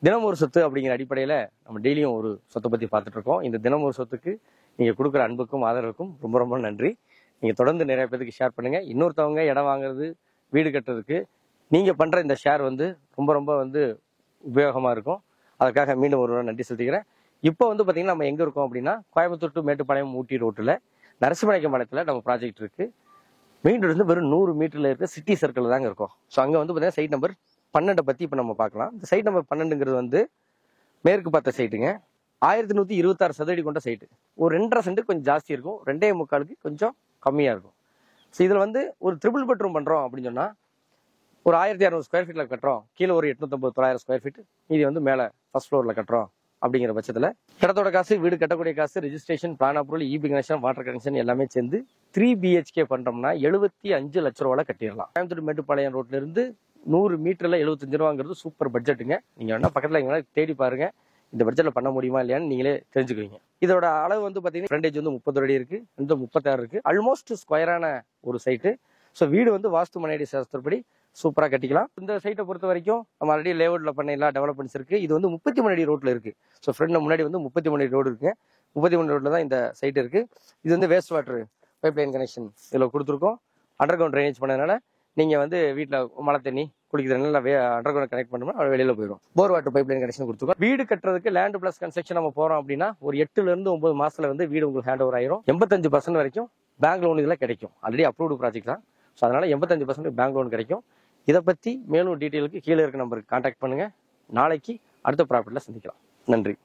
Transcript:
தினம் ஒரு சொத்து அப்படிங்கிற அடிப்படையில் நம்ம டெய்லியும் ஒரு சொத்தை பற்றி பார்த்துட்டு இருக்கோம். இந்த தினம் ஒரு சொத்துக்கு நீங்கள் கொடுக்குற அன்புக்கும் ஆதரவுக்கும் ரொம்ப ரொம்ப நன்றி. நீங்கள் தொடர்ந்து நிறைய பேருக்கு ஷேர் பண்ணுங்கள். இன்னொருத்தவங்க இடம் வாங்குறது, வீடு கட்டுறதுக்கு நீங்கள் பண்ணுற இந்த ஷேர் ரொம்ப ரொம்ப உபயோகமாக இருக்கும். அதற்காக மீண்டும் ஒரு நன்றி செலுத்திக்கிறேன். இப்போ பார்த்தீங்கன்னா நம்ம எங்கே இருக்கோம் அப்படின்னா, கோயம்புத்தூர் டு மேட்டுப்பாளையம் ஊட்டி ரோட்டில் நரசிம்மநாயக்கம்பாளையத்தில் நம்ம ப்ராஜெக்ட் இருக்குது. மெயின் ரோடு வெறும் 100 மீட்டரில் இருக்க சிட்டி சர்க்கிள் தாங்க இருக்கும். ஸோ அங்கே பார்த்தீங்கன்னா சைட் நம்பர் 12 பற்றி இப்போ நம்ம பார்க்கலாம். இந்த சைட் நம்பர் 12ங்கிறது மேற்கு பார்த்த சைட்டுங்க. 1126 சதுரடி கொண்ட சைட்டு. ஒரு 2.5 சென்ட் கொஞ்சம் ஜாஸ்தி இருக்கும், 2.25 கொஞ்சம் கம்மியாக இருக்கும். ஸோ இதில் ஒரு ட்ரிபிள் பெட்ரூம் பண்ணுறோம் அப்படின்னு சொன்னால் ஒரு 1200 ஸ்கொயர் ஃபீட்டில் கட்டுறோம். கீழே ஒரு 850-900 ஸ்கொயர் ஃபீட், இது மேலே ஃபர்ஸ்ட் ஃப்ளோரில் கட்டுறோம். அப்படிங்கிற பட்சத்தில் இடத்தோட காசு, வீடு கட்டக்கூடிய காசு, registration, plan approval, EB connection, water connection எல்லாமே சேர்ந்து 3 BHK பண்ணுறோம்னா 75 லட்ச ரூபாவில் கட்டிடலாம். கோயம்புத்தூர் மேட்டுப்பாளையம் ரோட்ல இருந்து 100 மீட்டரில் 75 ரூபாங்கிறது சூப்பர் பட்ஜெட்டுங்க. நீங்கள் வேணா பக்கத்தில் எங்கேனா தேடி பாருங்க, இந்த பட்ஜெட்டில் பண்ண முடியுமா இல்லையான்னு நீங்களே தெரிஞ்சுக்குவீங்க. இதோட அளவு பார்த்தீங்கன்னா ஃப்ரண்டேஜ் 30 அடி இருக்கு, 36 இருக்கு. ஆல்மோஸ்ட் ஸ்கொயரான ஒரு சைட்டு. ஸோ வீடு வாஸ்து மனையடி சாஸ்திரப்படி சூப்பராக கட்டிக்கலாம். இந்த சைட்டை பொறுத்த வரைக்கும் நம்ம ஆல்ரெடி லேஅவுட்ல பண்ண எல்லா டெவலப்மெண்ட்ஸ் இருக்கு. இது 33 அடி ரோட்ல இருக்கு. ஸோ ஃப்ரண்ட் முன்னாடி 33 அடி ரோடு இருக்கு. 33 ரோட்ல தான் இந்த சைட் இருக்கு. இது waste water pipe line connection இதில் கொடுத்துருக்கோம். அண்டர் கிரவுண்ட் ட்ரைனேஜ் பண்ணதுனால நீங்க வீட்டில் மழை தண்ணி குளிக்கிற அண்டர் கிரவுண்ட் கனெக்ட் பண்ணோம்னா வெளியில போயிடும். போர் வாட்டர் பைப் லைன் கனெக்ஷன் கொடுத்துருக்கோம். வீடு கட்டுறதுக்கு லேண்ட் பிளஸ் கன்ஸ்ட்ரக்ஷன் நம்ம போறோம் அப்படின்னா ஒரு 8 இருந்து 9 மாசத்துல வீடு உங்களுக்கு ஹேண்ட் ஓவர் ஆயிரும். 85% வரைக்கும் பேங்க் லோன் இதில் கிடைக்கும். ஆல்ரெடி அப்ரூவ்டு ப்ராஜெக்ட் தான். ஸோ அதனால 85% பேங்க் லோன் கிடைக்கும். இதை பற்றி மேலும் டீட்டெயிலுக்கு கீழே இருக்க நம்பருக்கு கான்டாக்ட் பண்ணுங்க. நாளைக்கு அடுத்த ப்ராப்பர்ட்டியில் சந்திக்கலாம். நன்றி.